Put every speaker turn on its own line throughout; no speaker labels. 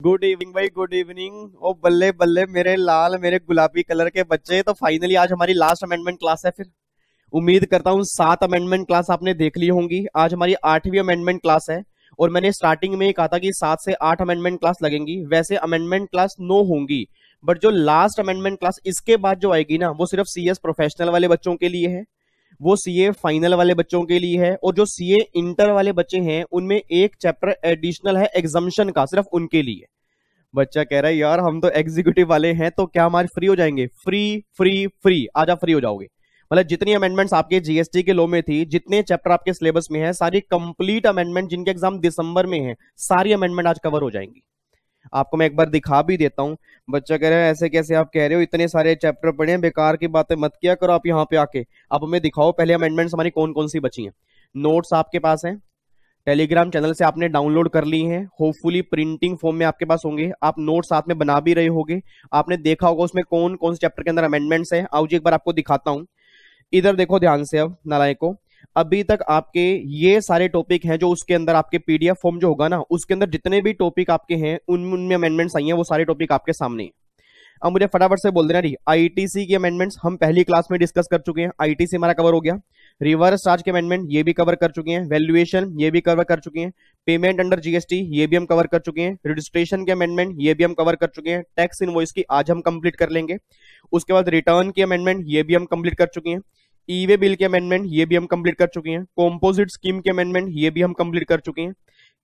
Good evening भाई, good evening. ओ बल्ले बल्ले मेरे लाल, मेरे गुलाबी कलर के बच्चे। तो फाइनली आज हमारी लास्ट अमेंडमेंट क्लास है। फिर उम्मीद करता हूँ 7 अमेंडमेंट क्लास आपने देख ली होंगी। आज हमारी 8वीं अमेंडमेंट क्लास है। और मैंने स्टार्टिंग में ही कहा था कि 7 से 8 अमेंडमेंट क्लास लगेंगी। वैसे अमेंडमेंट क्लास 9 होंगी, बट जो लास्ट अमेंडमेंट क्लास इसके बाद जो आएगी ना, वो सिर्फ सीएस प्रोफेशनल वाले बच्चों के लिए है, वो सीए फाइनल वाले बच्चों के लिए है। और जो सीए इंटर वाले बच्चे हैं उनमें एक चैप्टर एडिशनल है एग्जाम्शन का, सिर्फ उनके लिए। बच्चा कह रहा है यार हम तो एग्जीक्यूटिव वाले हैं, तो क्या हमारे फ्री हो जाएंगे? फ्री फ्री फ्री, आज आप फ्री हो जाओगे। मतलब जितनी अमेंडमेंट्स आपके जीएसटी के लॉ में थी, जितने चैप्टर आपके सिलेबस में है, सारी कंप्लीट अमेंडमेंट जिनके एग्जाम दिसंबर में है, सारी अमेंडमेंट आज कवर हो जाएंगी। आपको मैं एक बार दिखा भी देता हूं। बच्चा कह रहा है ऐसे कैसे आप कह रहे हो, इतने सारे चैप्टर पढ़े हैं, बेकार की बातें मत किया करो आप यहाँ पे आके। आप हमें दिखाओ पहले अमेंडमेंट्स हमारी कौन कौन सी बची हैं। नोट्स आपके पास हैं, टेलीग्राम चैनल से आपने डाउनलोड कर ली हैं, होपफुली प्रिंटिंग फॉर्म में आपके पास होंगे। आप नोट साथ में बना भी रहे होगे। आपने देखा होगा उसमें कौन कौन से चैप्टर के अंदर अमेंडमेंट्स है। आओ जी एक बार आपको दिखाता हूं। इधर देखो ध्यान से अब नालायकों, अभी तक आपके ये सारे टॉपिक हैं जो उसके अंदर आपके पीडीएफ फॉर्म जो होगा ना, उसके अंदर जितने भी टॉपिक आपके हैं उनमें अमेंडमेंट्स आई हैं, वो सारे टॉपिक आपके सामने हैं। अब मुझे फटाफट से बोल देना रही, आईटीसी की अमेंडमेंट्स हम पहली क्लास में डिस्कस कर चुके हैं, आईटीसी हमारा कवर हो गया। रिवर्स चार्ज के अमेंडमेंट ये भी कवर कर चुके हैं, वैल्यूएशन ये भी कवर कर चुके हैं, पेमेंट अंडर जीएसटी ये भी हम कवर कर चुके हैं, रजिस्ट्रेशन के अमेंडमेंट ये भी हम कवर कर चुके हैं, टैक्स इनवॉइस की आज हम कंप्लीट कर लेंगे। उसके बाद रिटर्न की अमेंडमेंट ये भी हम कंप्लीट कर चुके हैं, ई वे बिल के अमेंडमेंट ये भी हम कंप्लीट कर चुके हैं, कॉम्पोजिट स्कीम के अमेंडमेंट ये भी हम कंप्लीट कर चुके हैं,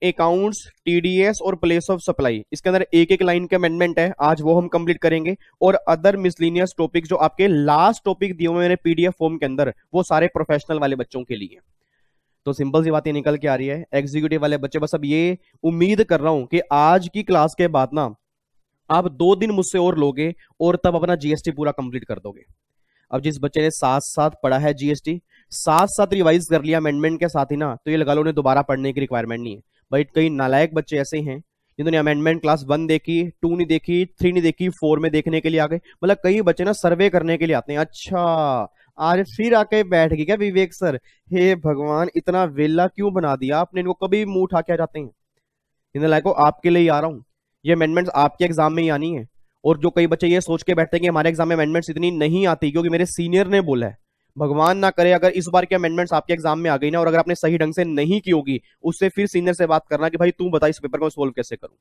अकाउंट्स, टीडीएस और प्लेस ऑफ सप्लाई, इसके अंदर एक एक लाइन के अमेंडमेंट है, आज वो हम कंप्लीट करेंगे। और अदर मिसलिनियस टॉपिक जो आपके लास्ट टॉपिक दिए हुए हैं पीडीएफ फॉर्म के अंदर, वो सारे प्रोफेशनल वाले बच्चों के लिए। तो सिंपल सी बात ये निकल के आ रही है एग्जीक्यूटिव वाले बच्चे, बस अब ये उम्मीद कर रहा हूं कि आज की क्लास के बाद ना आप 2 दिन मुझसे और लोगे और तब अपना जीएसटी पूरा कंप्लीट कर दोगे। अब जिस बच्चे ने साथ साथ पढ़ा है जीएसटी, साथ साथ रिवाइज कर लिया अमेंडमेंट के साथ ही ना, तो ये लगा लो उन्हें दोबारा पढ़ने की रिक्वायरमेंट नहीं है। भाई कई नालायक बच्चे ऐसे हैं जिन्होंने अमेंडमेंट क्लास 1 देखी, 2 नहीं देखी, 3 नहीं देखी, 4 में देखने के लिए आ गए। मतलब कई बच्चे ना सर्वे करने के लिए आते हैं। अच्छा आज फिर आके बैठ गए क्या विवेक सर? हे भगवान, इतना वेला क्यों बना दिया आपने इनको? कभी मुंह उठा के आ जाते हैं। इन लायकों आपके लिए ही आ रहा हूं, ये अमेंडमेंट्स आपके एग्जाम में ही आनी है। और जो कई बच्चे ये सोच के बैठते हैं कि हमारे एग्जाम में अमेंडमेंट्स इतनी नहीं आती क्योंकि मेरे सीनियर ने बोला है, भगवान ना करे अगर इस बार के अमेंडमेंट्स आपके एग्जाम में आ गई ना, और अगर आपने सही ढंग से नहीं की होगी, उससे फिर सीनियर से बात करना कि भाई तू बता इस पेपर को सोल्व कैसे करूं।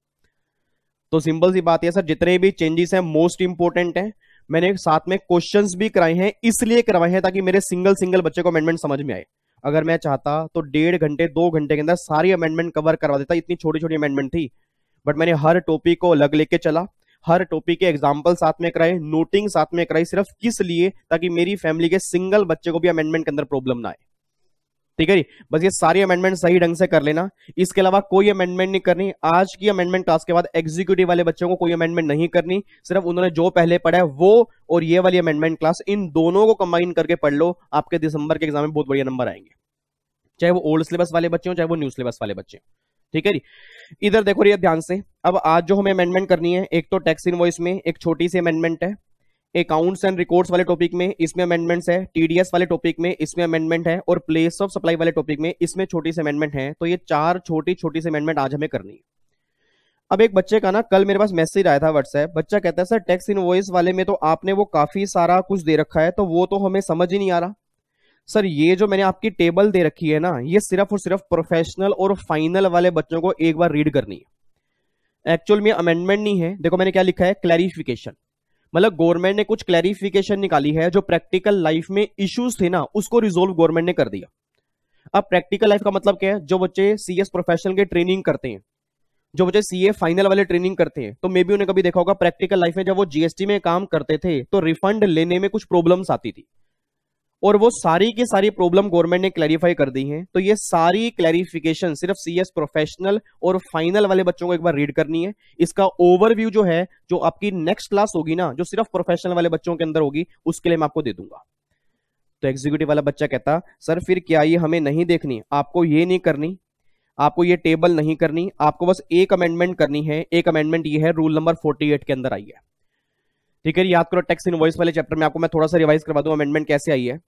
तो सिंपल सी बात है सर, जितने भी चेंजेस हैं मोस्ट इंपोर्टेंट है। मैंने साथ में क्वेश्चंस भी कराए हैं, इसलिए करवाए हैं ताकि मेरे सिंगल सिंगल बच्चे को अमेंडमेंट समझ में आए। अगर मैं चाहता तो 1.5 घंटे 2 घंटे के अंदर सारी अमेंडमेंट कवर करवा देता, इतनी छोटी छोटी अमेंडमेंट थी। बट मैंने हर टॉपिक को अलग लेके चला, हर टॉपिक के एग्जाम्पल साथ में कराए, नोटिंग साथ में कराई, सिर्फ किस लिए? ताकि मेरी फैमिली के सिंगल बच्चे को भी अमेंडमेंट के अंदर प्रॉब्लम ना आए। ठीक है जी, बस ये सारी अमेंडमेंट सही ढंग से कर लेना, इसके अलावा कोई अमेंडमेंट नहीं करनी। आज की अमेंडमेंट क्लास के बाद एग्जीक्यूटिव वाले बच्चों को कोई अमेंडमेंट नहीं करनी, सिर्फ उन्होंने जो पहले पढ़ा है वो और ये वाली अमेंडमेंट क्लास, इन दोनों को कंबाइन करके पढ़ लो। आपके दिसंबर के एग्जाम में बहुत बढ़िया नंबर आएंगे, चाहे वो ओल्ड सिलेबस वाले बच्चे हो चाहे वो न्यू सिलेबस वाले बच्चे। ठीक है जी, इधर देखो ये ध्यान से। अब आज जो हमें अमेंडमेंट करनी है, एक तो टैक्स इनवॉइस में एक छोटी सी अमेंडमेंट है, अकाउंट्स एंड रिकॉर्ड्स वाले टॉपिक में इसमें अमेंडमेंट्स है, टीडीएस वाले टॉपिक में इसमें अमेंडमेंट है, और प्लेस ऑफ सप्लाई वाले टॉपिक में इसमें छोटी सी अमेंडमेंट है। तो ये 4 छोटी छोटी सी अमेंडमेंट आज हमें करनी है। अब एक बच्चे का ना कल मेरे पास मैसेज आया था व्हाट्सएप, बच्चा कहता है सर टैक्स इनवॉइस वाले में तो आपने वो काफी सारा कुछ दे रखा है, तो वो तो हमें समझ ही नहीं आ रहा। सर ये जो मैंने आपकी टेबल दे रखी है ना, ये सिर्फ और सिर्फ प्रोफेशनल और फाइनल वाले बच्चों को एक बार रीड करनी है। एक्चुअल में अमेंडमेंट नहीं है, देखो मैंने क्या लिखा है, क्लैरिफिकेशन। मतलब गवर्नमेंट ने कुछ क्लैरिफिकेशन निकाली है, जो प्रैक्टिकल लाइफ में इश्यूज थे ना उसको रिजोल्व गवर्नमेंट ने कर दिया। अब प्रैक्टिकल लाइफ का मतलब क्या है? जो बच्चे सीएस प्रोफेशनल के ट्रेनिंग करते हैं, जो बच्चे सीए फाइनल वाले ट्रेनिंग करते हैं, तो मे बी उन्हें कभी देखा होगा प्रैक्टिकल लाइफ में जब वो जीएसटी में काम करते थे तो रिफंड लेने में कुछ प्रॉब्लम्स आती थी, और वो सारी की सारी प्रॉब्लम गवर्नमेंट ने क्लैरिफाई कर दी है। तो ये सारी क्लैरिफिकेशन सिर्फ सीएस प्रोफेशनल और फाइनल वाले बच्चों को एक बार रीड करनी है। इसका ओवरव्यू जो है, जो आपकी नेक्स्ट क्लास होगी ना, जो सिर्फ प्रोफेशनल वाले बच्चों के अंदर होगी, उसके लिए मैं आपको दे दूंगा। तो एग्जीक्यूटिव वाला बच्चा कहता सर फिर क्या ये हमें नहीं देखनी? आपको ये नहीं करनी, आपको ये टेबल नहीं करनी, आपको बस एक अमेंडमेंट करनी है। एक अमेंडमेंट ये है, रूल नंबर 48 के अंदर आई है। ठीक है, याद करो टैक्स इनवॉइस वाले चैप्टर में आपको मैं थोड़ा सा रिवाइज करवा दूं अमेंडमेंट कैसे आई है।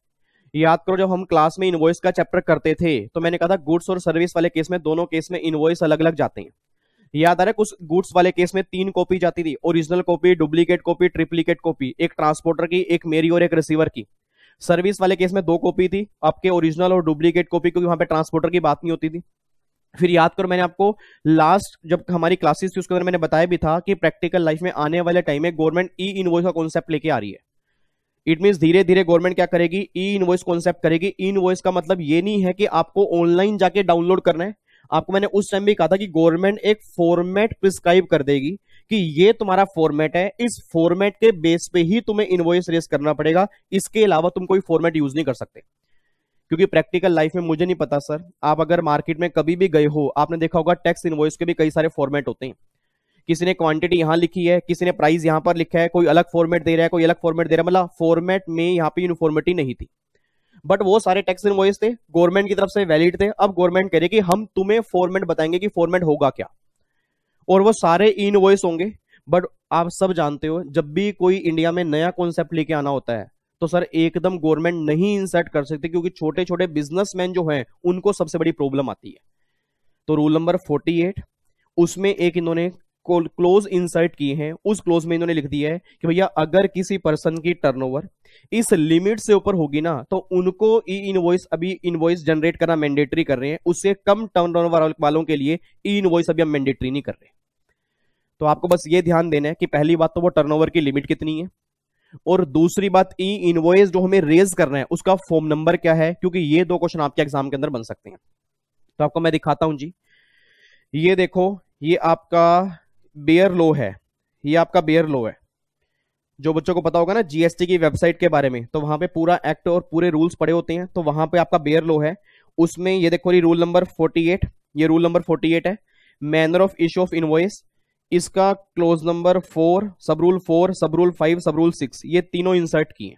याद करो जब हम क्लास में इनवॉइस का चैप्टर करते थे तो मैंने कहा था गुड्स और सर्विस वाले केस में दोनों केस में इनवॉइस अलग अलग जाते हैं। याद आ रहा है, कुछ गुड्स वाले केस में 3 कॉपी जाती थी, original copy, duplicate copy, triplicate copy, एक ट्रांसपोर्टर की, एक मेरी और एक रिसीवर की। सर्विस वाले केस में 2 कॉपी थी, आपके ओरिजिनल और डुप्लीकेट कॉपी, क्योंकि वहां पे ट्रांसपोर्टर की बात नहीं होती थी। फिर याद करो, मैंने आपको लास्ट जब हमारी क्लासेस थी उसके अंदर मैंने बताया भी था कि प्रैक्टिकल लाइफ में आने वाले टाइम में गवर्नमेंट ई इनवॉइस का कॉन्सेप्ट लेके आ रही है। इट मीन धीरे धीरे गवर्नमेंट क्या करेगी, ई इनवॉइस कॉन्सेप्ट करेगी। ई इनवॉइस का मतलब ये नहीं है कि आपको ऑनलाइन जाके डाउनलोड करना है। आपको मैंने उस टाइम भी कहा था कि गवर्नमेंट एक फॉर्मेट प्रिस्क्राइब कर देगी कि ये तुम्हारा फॉर्मेट है, इस फॉर्मेट के बेस पे ही तुम्हें इनवॉइस रेज करना पड़ेगा, इसके अलावा तुम कोई फॉर्मेट यूज नहीं कर सकते। क्योंकि प्रैक्टिकल लाइफ में मुझे नहीं पता सर, आप अगर मार्केट में कभी भी गए हो, आपने देखा होगा टैक्स इनवॉइस के भी कई सारे फॉर्मेट होते हैं। किसी ने क्वांटिटी यहां लिखी है, किसी ने प्राइस यहां पर लिखा है, कोई अलग फॉर्मेट दे रहा है, कोई अलग फॉर्मेट दे रहा है, मतलब फॉर्मेट में यहां पे यूनिफॉर्मिटी नहीं थी। बट वो सारे टैक्स इनवॉइस थे, गवर्नमेंट की तरफ से वैलिड थे। अब गवर्नमेंट कह रही कि हम तुम्हें फॉर्मेट बताएंगे कि फॉर्मेट होगा क्या, और वो सारे इनवॉइस होंगे। बट आप सब जानते हो, जब भी कोई इंडिया में नया कॉन्सेप्ट लेके आना होता है तो सर एकदम गवर्नमेंट नहीं इंसर्ट कर सकती, क्योंकि छोटे छोटे बिजनेसमैन जो हैं उनको सबसे बड़ी प्रॉब्लम आती है। तो रूल नंबर 48 उसमें एक इन्होंने क्लोज इंसर्ट किए हैं। उस क्लोज में इन्होंने लिख दिया है कि भैया अगर किसी पर्सन की टर्नओवर इस लिमिट से ऊपर होगी ना, तो उनको ई इनवॉइस, अभी इनवॉइस जनरेट करना मैंडेटरी कर रहे हैं। उससे कम टर्नओवर वालों के लिए ई इनवॉइस अभी हम मैंडेटरी नहीं कर रहे। तो आपको बस ये ध्यान देना है कि पहली बात तो वो टर्नओवर की लिमिट कितनी है, और दूसरी बात ई इनवॉइस जो हमें रेज करना है उसका फॉर्म नंबर क्या है, क्योंकि ये 2 क्वेश्चन आपके एग्जाम के अंदर बन सकते हैं। तो आपको मैं दिखाता हूं जी, ये देखो, ये आपका बेयर लो है, ये आपका बेयर लो है। जो बच्चों को पता होगा ना जीएसटी की वेबसाइट के बारे में, तो वहां पे पूरा एक्ट और पूरे रूल्स पड़े होते हैं, तो वहां पे आपका बेयर लो है। उसमें ये देखो, ये रूल नंबर 48, ये रूल नंबर 48 है, manner of issue of invoice. इसका क्लोज नंबर 4, सब रूल 4, सब रूल 5, सब रूल 6, ये तीनों इंसर्ट किए।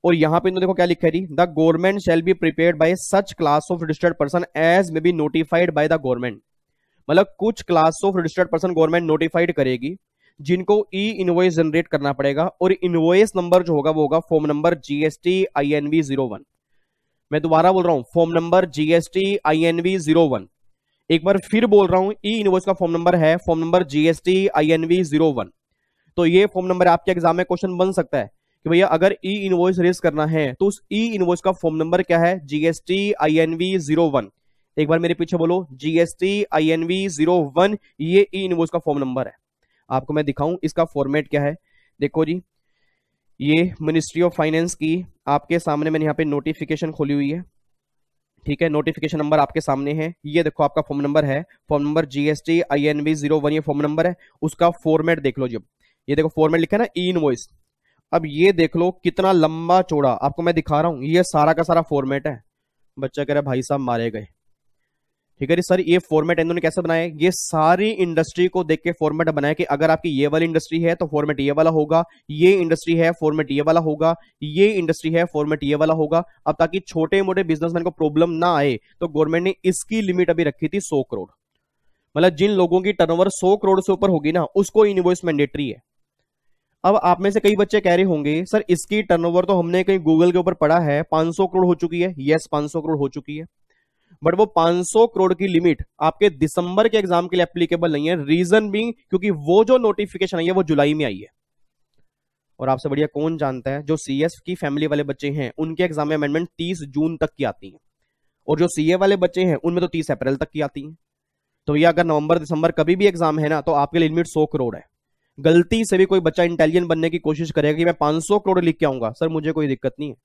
और यहां पे देखो क्या लिखा है, the government shall be prepared by such class of registered person as may be notified by the government. मतलब कुछ class of registered person government notified करेगी जिनको ई इनवॉइस जनरेट करना पड़ेगा, और इनवॉइस नंबर जो होगा वो होगा फॉर्म नंबर GST INV 01। मैं दोबारा बोल रहा हूं, फॉर्म नंबर GST INV 01। एक बार फिर बोल रहा हूं, ई इनवॉइस का फॉर्म नंबर है फॉर्म नंबर GST INV 01। तो ये फॉर्म नंबर आपके एग्जाम में क्वेश्चन बन सकता है कि भैया अगर ई इनवॉइस रेज करना है तो उस ई इनवॉइस का फॉर्म नंबर क्या है, GST INV 01। एक बार मेरे पीछे बोलो, GST INV 01, ये ई इनवॉइस का फॉर्म नंबर है। आपको मैं दिखाऊं इसका फॉर्मेट क्या है। देखो जी, ये मिनिस्ट्री ऑफ फाइनेंस की आपके सामने मैंने यहाँ पे नोटिफिकेशन खोली हुई है, ठीक है। नोटिफिकेशन नंबर आपके सामने है, ये देखो आपका फॉर्म नंबर है, फॉर्म नंबर GST INV 01, ये फॉर्म नंबर है। उसका फॉर्मेट देख लो जी, ये देखो फॉर्मेट लिखा है ना, ई इनवॉइस। अब ये देख लो कितना लंबा चौड़ा, आपको मैं दिखा रहा हूं, ये सारा का सारा फॉर्मेट है। बच्चा कह रहा है भाई साहब मारे गए, ठीक है जी सर। ये फॉर्मेट इन्होंने कैसे बनाया, ये सारी इंडस्ट्री को देख के फॉर्मेट बनाया कि अगर आपकी ये वाली इंडस्ट्री है तो फॉर्मेट ये वाला होगा, ये इंडस्ट्री है फॉर्मेट ये वाला होगा, ये इंडस्ट्री है फॉर्मेट ये वाला होगा। अब ताकि छोटे मोटे बिजनेसमैन को प्रॉब्लम ना आए तो गवर्नमेंट ने इसकी लिमिट अभी रखी थी 100 करोड़। मतलब जिन लोगों की टर्नओवर 100 करोड़ से ऊपर होगी ना, उसको इनवॉइस मैंडेटरी है। अब आप में से कई बच्चे कह रहे होंगे सर इसकी टर्नओवर तो हमने कहीं गूगल के ऊपर पढ़ा है 500 करोड़ हो चुकी है। यस, 500 करोड़ हो चुकी है, बट वो 500 करोड़ की लिमिट आपके दिसंबर के एग्जाम के लिए एप्लीकेबल नहीं है। रीजन भी क्योंकि वो जो नोटिफिकेशन आई है वो जुलाई में आई है, और आपसे बढ़िया कौन जानता है जो सीएस की फैमिली वाले बच्चे हैं उनके एग्जाम में अमेंडमेंट 30 जून तक की आती है, और जो सीए वाले बच्चे हैं उनमें तो 30 अप्रैल तक की आती है। तो ये अगर नवंबर दिसंबर कभी भी एग्जाम है ना, तो आपके लिए लिमिट 100 करोड़ है। गलती से भी कोई बच्चा इंटेलिजेंट बनने की कोशिश करेगा कि मैं 500 करोड़ लिख के आऊंगा, सर मुझे कोई दिक्कत नहीं है।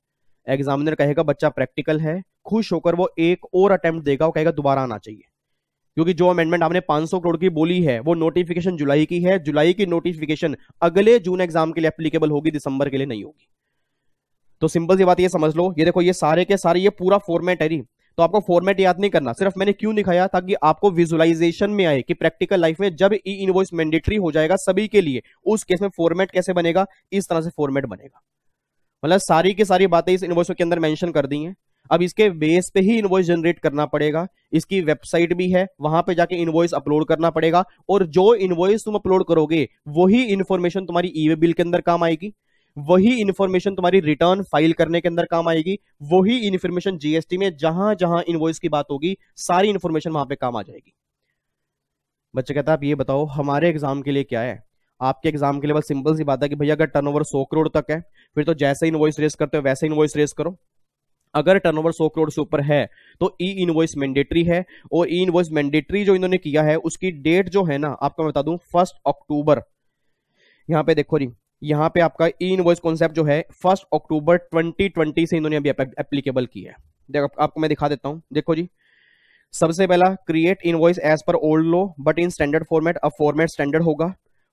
एग्जामिनर कहेगा बच्चा प्रैक्टिकल है, खुश होकर वो एक और अटेम्प्ट देगा, वो कहेगा दोबारा आना चाहिए। क्योंकि जो अमेंडमेंट आपने 500 करोड़ की बोली है वो नोटिफिकेशन जुलाई की है, जुलाई की नोटिफिकेशन अगले जून एग्जाम के लिए एप्लीकेबल होगी, दिसंबर के लिए नहीं होगी। तो सिंपल सी बात ये समझ लो, ये देखो ये सारे के सारे ये पूरा फॉर्मेट है। तो आपको फॉर्मेट याद नहीं करना, सिर्फ मैंने क्यों दिखाया ताकि आपको विजुअलाइजेशन में आए कि प्रैक्टिकल लाइफ में जब ई इनवॉइस मैंडेटरी हो जाएगा सभी के लिए, उस केस में फॉर्मेट कैसे बनेगा, इस तरह से फॉर्मेट बनेगा। मतलब सारी की सारी बातें इस इनवॉइस के अंदर मेंशन कर दी हैं। अब इसके बेस पे ही इनवॉइस जनरेट करना पड़ेगा, इसकी वेबसाइट भी है, वहां पे जाके इनवॉइस अपलोड करना पड़ेगा, और जो इनवॉइस तुम अपलोड करोगे वही इंफॉर्मेशन तुम्हारी ई बिल के अंदर काम आएगी, वही इंफॉर्मेशन तुम्हारी रिटर्न फाइल करने के अंदर काम आएगी, वही इंफॉर्मेशन जीएसटी में जहां जहां इनवॉइस की बात होगी सारी इंफॉर्मेशन वहां पे काम आ जाएगी। बच्चे कहता है आप ये बताओ हमारे एग्जाम के लिए क्या है। आपके एग्जाम के लिए बस सिंपल सी बात है कि भैया अगर टर्नओवर 100 करोड़ तक है फिर तो जैसे इनवॉइस रेस करते हो वैसे इनवॉइस रेस करो। अगर टर्नओवर 100 करोड़ से ऊपर है तो ई इनवॉइस मैंडेटरी है, और ई इनवॉइस मैंडेटरी जो इन्होंने किया है उसकी डेट जो है ना आपको मैं बता दूं 1 अक्टूबर। यहां पे देखो जी, यहां पे आपका ई इनवॉइस कॉन्सेप्ट जो है 1 अक्टूबर 2020 से इन्होंने अभी एप्लीकेबल की है। देखो आपको मैं दिखा देता हूं, देखो जी। सबसे पहला create invoice as per old law but in standard format. अब फॉर्मेट स्टैंडर्ड होगा।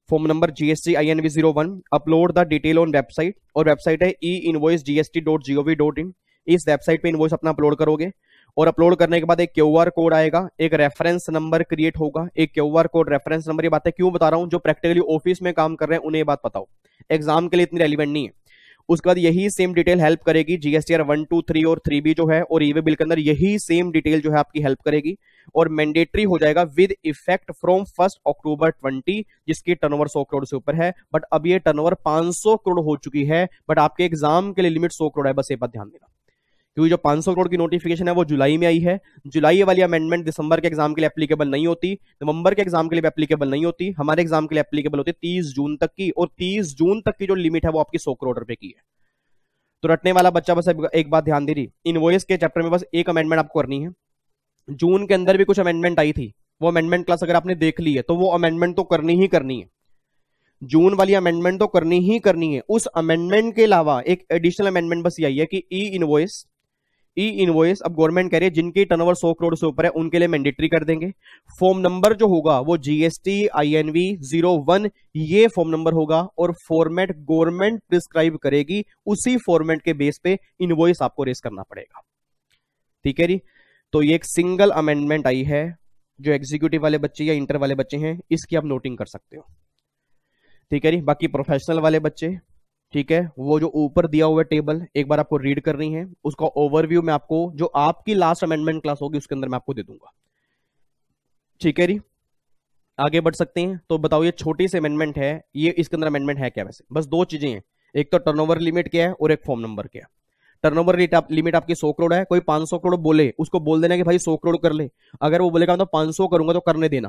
Form number GST INV 01। Upload the detail on website, और वेबसाइट है e-invoicegst.gov.in। इस वेबसाइट पे इनवॉइस अपना अपलोड करोगे, और अपलोड करने के बाद एक QR कोड आएगा, एक रेफरेंस नंबर क्रिएट होगा। एक QR कोड रेफरेंस नंबर, ये बातें क्यों बता रहा हूं, जो प्रैक्टिकली ऑफिस में काम कर रहे हैं उन्हें ये बात पता हो, एग्जाम के लिए इतनी रेलिवेंट नहीं है। उसके बाद यही सेम डिटेल हेल्प करेगी GSTR 1, 2, 3 और 3B जो है, और ईवे बिल के अंदर यही सेम डिटेल जो है आपकी हेल्प करेगी, और मैंडेटरी हो जाएगा विद इफेक्ट फ्रॉम 1 अक्टूबर 20, जिसकी टर्नओवर 100 करोड़ से ऊपर है। बट अब ये टर्नओवर 500 करोड़ हो चुकी है, बट आपके एग्जाम के लिए लिमिट 100 करोड़ है, बस ये बात ध्यान देना। क्योंकि जो 500 करोड़ की नोटिफिकेशन है वो जुलाई में आई है। जुलाई वाली अमेंडमेंट दिसंबर के एग्जाम के लिए एप्लीकेबल नहीं होती, नवंबर के एग्जाम के लिए एप्लीकेबल नहीं होती, हमारे एग्जाम के लिए एप्लीकेबल होती 30 जून तक की, और 30 जून तक की जो लिमिट है वो आपकी 100 करोड़ रुपए की है। तो रटने वाला बच्चा बस एक बात ध्यान दे रही, इनवॉइस के चैप्टर में बस एक अमेंडमेंट आपको करनी है। जून के अंदर भी कुछ अमेंडमेंट आई थी, वो अमेंडमेंट क्लास अगर आपने देख ली है तो वो अमेंडमेंट तो करनी ही करनी है। जून वाली अमेंडमेंट तो करनी ही करनी है। उस अमेंडमेंट के अलावा एक एडिशनल अमेंडमेंट बस यही है कि ई इनवॉइस अब गवर्नमेंट कह रही है जिनकी टर्नओवर 100 करोड़ से ऊपर है उनके लिए मैंडेटरी कर देंगे। फॉर्म नंबर जो होगा वो GST INV 01 ये फॉर्म नंबर होगा, और फॉर्मेट गवर्नमेंट प्रिस्क्राइब करेगी, उसी फॉर्मेट के बेस पे इनवॉइस आपको रेस करना पड़ेगा। ठीक है जी। तो ये एक सिंगल अमेंडमेंट आई है, जो एग्जीक्यूटिव वाले बच्चे या इंटर वाले बच्चे हैं इसकी आप नोटिंग कर सकते हो। ठीक है जी। बाकी प्रोफेशनल वाले बच्चे, ठीक है, वो जो ऊपर दिया हुआ टेबल एक बार आपको रीड करनी है, उसका ओवरव्यू मैं आपको जो आपकी लास्ट अमेंडमेंट क्लास होगी उसके अंदर मैं आपको दे दूंगा। ठीक है जी। आगे बढ़ सकते हैं। तो बताओ ये छोटी सी अमेंडमेंट है, ये इसके अंदर अमेंडमेंट है क्या? वैसे बस दो चीजें हैं, एक तो टर्नओवर लिमिट क्या है और एक फॉर्म नंबर क्या है। टर्नओवर लिमिट आपकी 100 करोड़ है, कोई 500 करोड़ बोले उसको बोल देना कि भाई 100 करोड़ कर ले। अगर वो बोलेगा तो 500 करूंगा तो करने देना,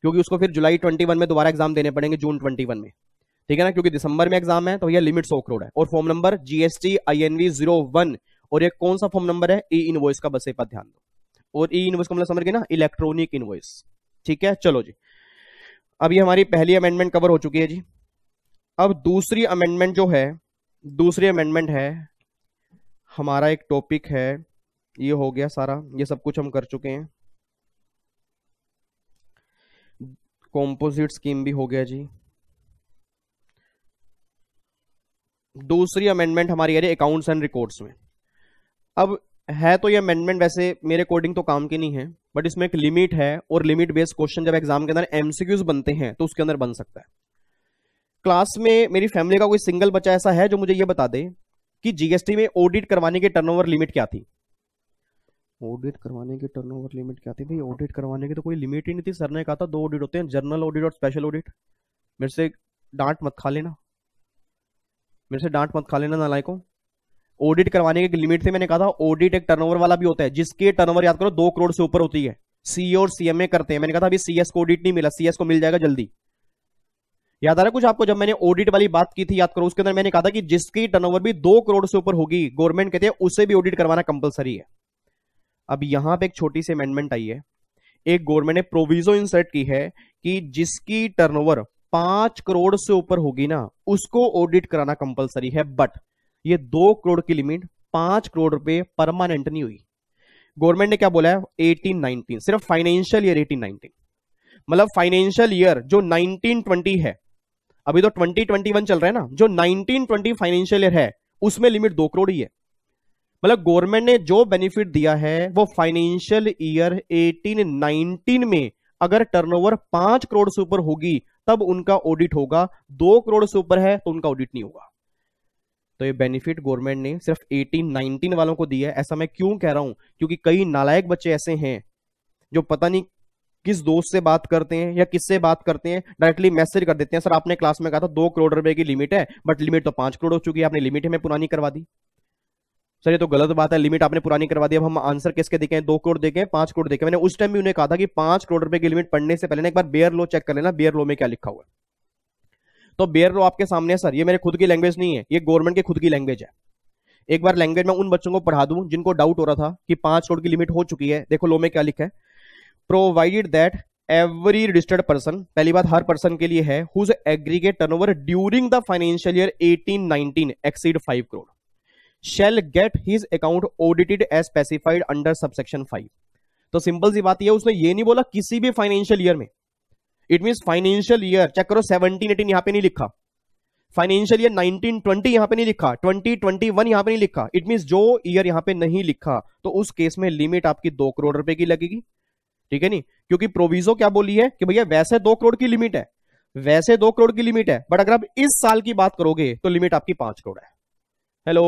क्योंकि उसको फिर जुलाई 21 में दोबारा एग्जाम देने पड़ेंगे, जून 21 में। ठीक है ना, क्योंकि दिसंबर में एग्जाम है तो यह लिमिट 100 करोड़ है। और फॉर्म नंबर GST INV 01, और ये कौन सा फॉर्म नंबर है? ई इनवॉइस का, बस एक बात ध्यान दो। और ई इनवॉइस का मतलब समझ गए ना, इलेक्ट्रॉनिक इनवॉइस। ठीक है, चलो जी। अब ये हमारी पहली अमेंडमेंट कवर हो चुकी है जी। अब दूसरी अमेंडमेंट जो है, दूसरी अमेंडमेंट है हमारा एक टॉपिक है, ये हो गया सारा, ये सब कुछ हम कर चुके हैं। कॉम्पोजिट स्कीम भी हो गया जी। दूसरी अमेंडमेंट हमारी है अकाउंट्स एंड रिकॉर्ड्स में। अब है तो ये अमेंडमेंट वैसे मेरे अकॉर्डिंग तो काम की नहीं है, बट इसमें एक लिमिट है, और लिमिट बेस्ड क्वेश्चन जब एग्जाम के अंदर MCQs बनते हैं तो उसके अंदर बन सकता है। क्लास में मेरी फैमिली का कोई सिंगल बच्चा ऐसा है जो मुझे ये बता दे कि GST में ऑडिट करवाने की टर्नओवर लिमिट क्या थी? ऑडिट करवाने की टर्नओवर लिमिट क्या थी भाई? ऑडिट करवाने की तो कोई लिमिट ही नहीं थी। सर ने कहा था 2 ऑडिट होते हैं, जनरल ऑडिट और स्पेशल ऑडिट। मेरे से डांट मत खा लेना, मेरे से डांट मत खा लेना नालायकों। ऑडिट करवाने की लिमिट थी, मैंने कहा था ऑडिट एक टर्नओवर वाला भी होता है, जिसकी टर्नओवर याद करो 2 करोड़ से ऊपर होती है। CA और CMA करते हैं। मैंने कहा था अभी CS को ऑडिट नहीं मिला, CS को मिल जाएगा जल्दी। याद आ रहा है कुछ आपको? जब मैंने ऑडिट वाली बात की थी याद करो, उसके अंदर मैंने कहा था कि जिसकी टर्नओवर भी 2 करोड़ से ऊपर होगी, गवर्नमेंट कहते हैं उसे भी ऑडिट करवाना कंपलसरी है। अब यहां पे एक छोटी सी अमेंडमेंट आई है, एक गवर्नमेंट ने प्रोविजो इंसर्ट की है कि जिसकी टर्नओवर 5 करोड़ से ऊपर होगी ना, उसको ऑडिट कराना कंपलसरी है। बट ये 2 करोड़ की लिमिट 5 करोड़ रुपए परमानेंट नहीं हुई। गवर्नमेंट ने क्या बोला है? 18-19, सिर्फ फाइनेंशियल ईयर 18-19, मतलब फाइनेंशियल ईयर जो 19-20 है, अभी तो 2021 चल रहा है ना, जो 19-20 फाइनेंशियल ईयर है उसमें लिमिट 2 करोड़ ही है। मतलब गवर्नमेंट ने जो बेनिफिट दिया है वो फाइनेंशियल ईयर 18-19 में अगर टर्नओवर 5 करोड़ से ऊपर होगी तब उनका ऑडिट होगा, 2 करोड़ से ऊपर है तो उनका ऑडिट नहीं होगा। तो ये बेनिफिट गवर्नमेंट ने सिर्फ 18-19 वालों को दिया है। ऐसा मैं क्यों कह रहा हूं? क्योंकि कई नालायक बच्चे ऐसे हैं जो पता नहीं किस दोस्त से बात करते हैं या किससे बात करते हैं, डायरेक्टली मैसेज कर देते हैं, सर आपने क्लास में कहा था 2 करोड़ रुपए की लिमिट है, बट लिमिट तो 5 करोड़ हो चुकी है, आपने लिमिट हमें पुरानी करवा दी। सर ये तो गलत बात है, लिमिट आपने पुरानी करवा दी। अब हम आंसर किसके देखे हैं? 2 करोड़ देखे हैं, 5 करोड़ देखे। मैंने उस टाइम भी उन्हें कहा था कि 5 करोड़ रुपए की लिमिट पढ़ने से पहले ना एक बार बेयर लॉ चेक कर लेना, बेयर लॉ में क्या लिखा हुआ है। तो बेयर लॉ आपके सामने है सर, ये मेरे खुद की लैंग्वेज नहीं है, ये गवर्नमेंट की खुद की लैंग्वेज है। एक बार लैंग्वेज में उन बच्चों को पढ़ा दूं जिनको डाउट हो रहा था कि 5 करोड़ की लिमिट हो चुकी है। देखो लॉ में क्या लिखा है, provided that every registered person, पहली बात हर पर्सन के लिए है, whose aggregate turnover during the financial year 18-19 exceed 5 crore shall get his account audited as specified under subsection 5। तो सिंपल सी बात ये, उसने ये नहीं बोला किसी भी फाइनेंशियल ईयर में। It means financial year check करो, 17-18 यहां पे नहीं लिखा, फाइनेंशियल ईयर 19-20 यहां पे नहीं लिखा, 20-21 यहां पे नहीं लिखा। इट मींस जो ईयर यहां पे नहीं लिखा तो उस केस में लिमिट आपकी 2 करोड़ रुपए की लगेगी, ठीक है नहीं? क्योंकि प्रोविजो क्या बोली है कि भैया वैसे 2 करोड़ की लिमिट है, वैसे 2 करोड़ की लिमिट है, बट अगर आप इस साल की बात करोगे तो लिमिट आपकी 5 करोड़ है। हेलो,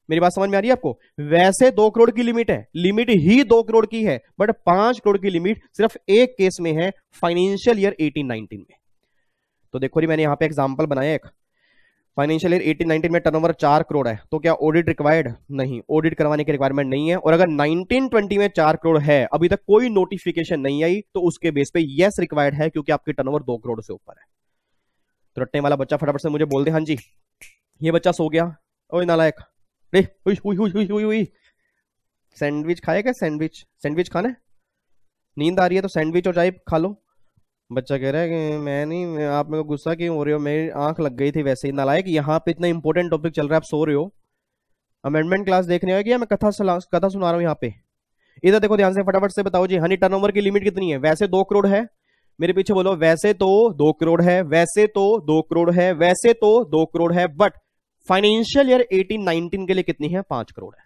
मेरी बात समझ में आ रही है आपको? वैसे 2 करोड़ की लिमिट है, लिमिट ही 2 करोड़ की है, बट 5 करोड़ की लिमिट सिर्फ एक केस में है, फाइनेंशियल ईयर 18-19 में। तो देखो जी मैंने यहां पे एग्जांपल बनाया एक, फाइनेंशियल ईयर 18-19 में टर्नओवर 4 करोड़ है, तो क्या ऑडिट रिक्वायर्ड? नहीं, ऑडिट करवाने की रिक्वायरमेंट नहीं है। और अगर 19-20 में 4 करोड़ है, अभी तक कोई नोटिफिकेशन नहीं आई, तो उसके बेस पे यस रिक्वायर्ड है, क्योंकि आपकी टर्नओवर 2 करोड़ से ऊपर है। तो रटने वाला बच्चा फटाफट से मुझे बोल दे हाँ जी ये बच्चा सो गया। ओए नालायक, रे हुई हुई हुई हुई हुई हुई। सैंडविच खाएगा? सैंडविच, सैंडविच खाना है? नींद आ रही है तो सैंडविच और चाय खा लो। बच्चा कह रहा है कि मैं नहीं, आप मेरे को गुस्सा क्यों हो रहे हो, मेरी आंख लग गई थी वैसे ही। नालायक, यहाँ पे इतना इंपॉर्टेंट टॉपिक चल रहा है, आप सो रहे हो। अमेंडमेंट क्लास देखने आएगी या मैं कथा सुना रहा हूँ यहाँ पे? इधर देखो ध्यान से, फटाफट से बताओ जी हनी टर्नओवर की लिमिट कितनी है? वैसे 2 करोड़ है, मेरे पीछे बोलो, वैसे तो 2 करोड़ है, वैसे तो 2 करोड़ है, वैसे तो 2 करोड़ है, बट फाइनेंशियल ईयर 18-19 के लिए कितनी है? 5 करोड़ है।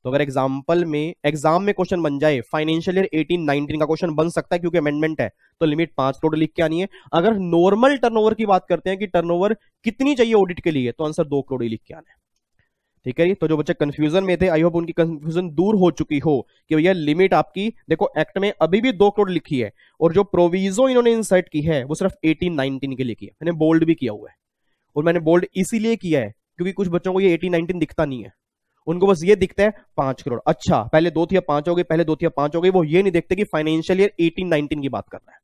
तो अगर एग्जाम में क्वेश्चन बन जाए, फाइनेंशियल ईयर 18-19 का क्वेश्चन बन सकता है क्योंकि अमेंडमेंट है, तो लिमिट 5 करोड़ लिख के आनी है। अगर नॉर्मल टर्नओवर की बात करते हैं कि टर्नओवर कितनी चाहिए ऑडिट के लिए, तो आंसर 2 करोड़ ही लिख के आना है, ठीक है? तो जो बच्चे कंफ्यूजन में थे, आई होप उनकी कंफ्यूजन दूर हो चुकी हो कि भैया लिमिट आपकी, देखो एक्ट में अभी भी 2 करोड़ लिखी है, और जो प्रोविजो इन्होंने इंसर्ट की है वो सिर्फ 18-19 के लिए की है। मैंने बोल्ड भी किया हुआ है, और मैंने बोल्ड इसीलिए किया है क्योंकि कुछ बच्चों को ये 18-19 दिखता नहीं है, उनको बस ये दिखता है 5 करोड़। अच्छा, पहले 2 थी अब 5 हो गई, पहले 2 थी अब 5 हो गई, वो ये नहीं देखते कि फाइनेंशियल ईयर 18-19 की बात कर रहा है,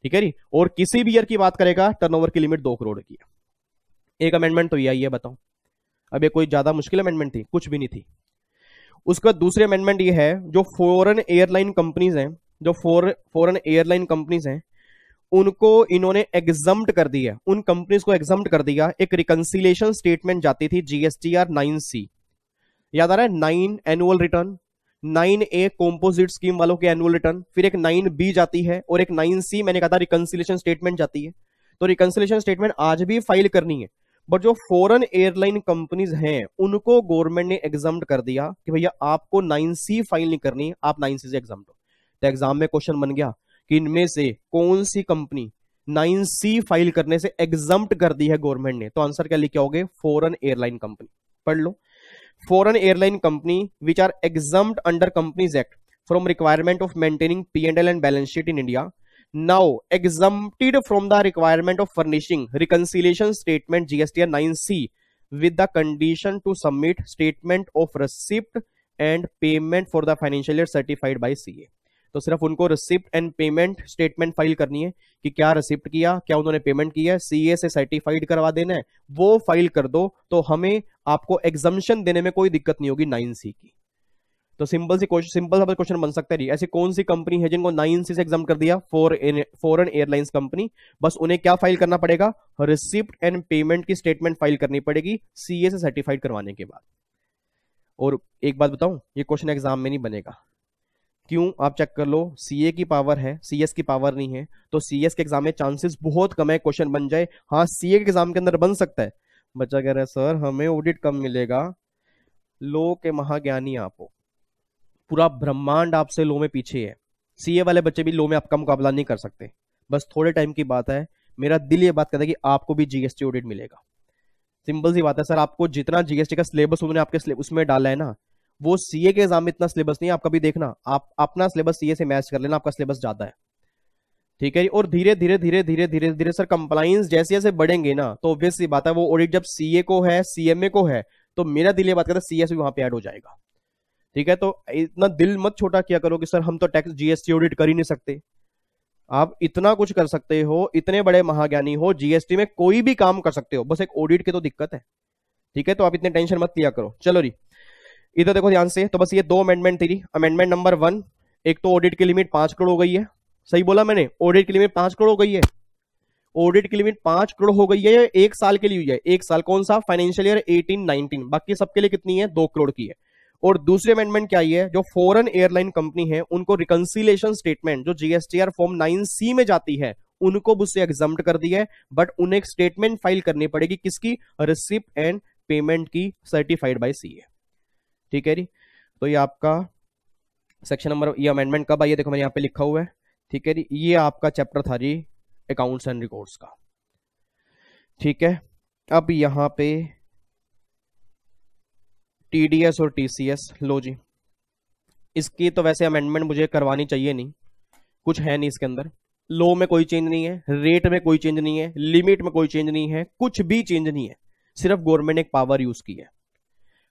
ठीक है जी? और किसी भी ईयर की बात करेगा, टर्नओवर की लिमिट 2 करोड़ की है। एक अमेंडमेंट तो ये आई है, बताओ। अब ये कोई ज्यादा मुश्किल अमेंडमेंट थी? कुछ भी नहीं थी। उसके बाद दूसरी अमेंडमेंट ये है, जो फॉरेन एयरलाइन कंपनीज हैं, जो फॉरेन एयरलाइन कंपनीज हैं, उनको इन्होंने एग्जम्प्ट कर दिया, उन कंपनीज को एग्जम्प्ट कर दिया। एक रिकंसिलिएशन स्टेटमेंट जाती थी जीएसटीआर 9C, याद आ रहा है? 9 annual return, 9A composite scheme वालों के एनुअल रिटर्न, फिर एक 9B जाती है, और एक 9C मैंने कहा था रिकंसिलिएशन स्टेटमेंट जाती है। तो रिकंसिलिएशन स्टेटमेंट आज भी फाइल करनी है, बट जो फॉरेन एयरलाइन कंपनीज हैं उनको गवर्नमेंट ने एग्जम्प्ट कर दिया कि भैया आपको 9C फाइल नहीं करनी, आप 9C से एग्जम्प्ट हो। तो एग्जाम में क्वेश्चन बन गया कि इनमें से कौन सी कंपनी 9C फाइल करने से एग्जम्प्ट कर दी है गवर्नमेंट ने? तो आंसर क्या लिखे होगे? Foreign airline company. पढ़ लो, foreign airline company which are exempt under companies act from requirement of maintaining P&L and balance sheet in India, now exempted from the requirement of furnishing reconciliation statement GSTR 9C with the condition to submit statement of receipt and payment for the financial year certified by CA। तो सिर्फ उनको receipt and payment statement file करनी है कि क्या receipt किया, क्या उन्होंने पेमेंट किया, सीए से सर्टिफाइड करवा देना है, वो फाइल कर दो, तो हमें आपको एग्जम्पशन देने में कोई दिक्कत नहीं होगी 9C की। तो सिंपल सा क्वेश्चन बन सकता है, ऐसी कौन सी कंपनी है जिनको 9C से एग्जाम कर दिया? Foreign airlines company. बस उन्हें क्या फाइल करना पड़ेगा? रिसिप्ट एंड पेमेंट की स्टेटमेंट फाइल करनी पड़ेगी सीए से सर्टिफाइड करवाने के बाद। और एक बात बताऊं, ये क्वेश्चन एग्जाम में नहीं बनेगा। क्यों? आप चेक कर लो, सीए की पावर है, सीएस की पावर नहीं है, तो सीएस के एग्जाम में चांसेस बहुत कम है क्वेश्चन बन जाए। हाँ, सीए के एग्जाम के अंदर बन सकता है। बच्चा कह रहा है सर हमें ऑडिट कम मिलेगा, लो के महाज्ञानी आप हो, पूरा ब्रह्मांड आपसे लो में पीछे है, सीए वाले बच्चे भी लो में आपका मुकाबला नहीं कर सकते। बस थोड़े टाइम की बात है, मेरा दिल ये बात कहता है कि आपको भी जीएसटी ऑडिट मिलेगा। सिंपल सी बात है सर, आपको जितना जीएसटी का सिलेबस उन्होंने आपके उसमें डाला है ना, वो सीए के एग्जाम में इतना सिलेबस नहीं है। आप कभी देखना, आप अपना सिलेबस सीए से मैच कर लेना, आपका सिलेबस ज्यादा है, ठीक है? और धीरे धीरे धीरे धीरे धीरे धीरे सर कंप्लाइंस जैसे जैसे बढ़ेंगे ना, तो ऑब्वियस सी बात है वो ऑडिट जब सीए को है, सीएमए को है, तो मेरा दिल ये बात करता है CS भी वहां पे ऐड हो जाएगा। ठीक है, तो इतना दिल मत छोटा किया करो कि सर हम तो टैक्स GST ऑडिट कर ही नहीं सकते। आप इतना कुछ कर सकते हो, इतने बड़े महाज्ञानी हो, GST में कोई भी काम कर सकते हो, बस एक ऑडिट की तो दिक्कत है। ठीक है, तो आप इतने टेंशन मत लिया करो। चलो जी, इधर देखो ध्यान से। तो बस ये 2 अमेंडमेंट थी। अमेंडमेंट नंबर 1, एक तो ऑडिट की लिमिट 5 करोड़ हो गई है। सही बोला मैंने, ऑडिट की लिमिट 5 करोड़ हो गई है। ऑडिट की लिमिट 5 करोड़ हो गई है, 1 साल के लिए हुई है। 1 साल कौन सा? Financial year 18-19। बाकी सबके लिए कितनी है? 2 करोड़ की है। और दूसरी अमेंडमेंट क्या है? जो फॉरेन एयरलाइन कंपनी है उनको रिकंसिलेशन स्टेटमेंट जो GSTR फॉर्म 9C में जाती है उनको उससे एग्जम्प्ट कर दिया है, बट उन्हें एक स्टेटमेंट फाइल करनी पड़ेगी। किसकी? रिसिप्ट एंड पेमेंट की, सर्टिफाइड बाय CA। ठीक है जी, तो ये आपका सेक्शन नंबर, ये अमेंडमेंट कब आई है देखो मैंने यहाँ पे लिखा हुआ है। ठीक है जी, ये आपका चैप्टर था जी अकाउंट्स एंड रिकॉर्ड्स का। ठीक है, अब यहां पे TDS और TCS लो जी, इसकी तो वैसे अमेंडमेंट मुझे करवानी चाहिए नहीं, कुछ है नहीं इसके अंदर। लो में कोई चेंज नहीं है, रेट में कोई चेंज नहीं है, लिमिट में कोई चेंज नहीं है, कुछ भी चेंज नहीं है। सिर्फ गवर्नमेंट ने एक पावर यूज की है,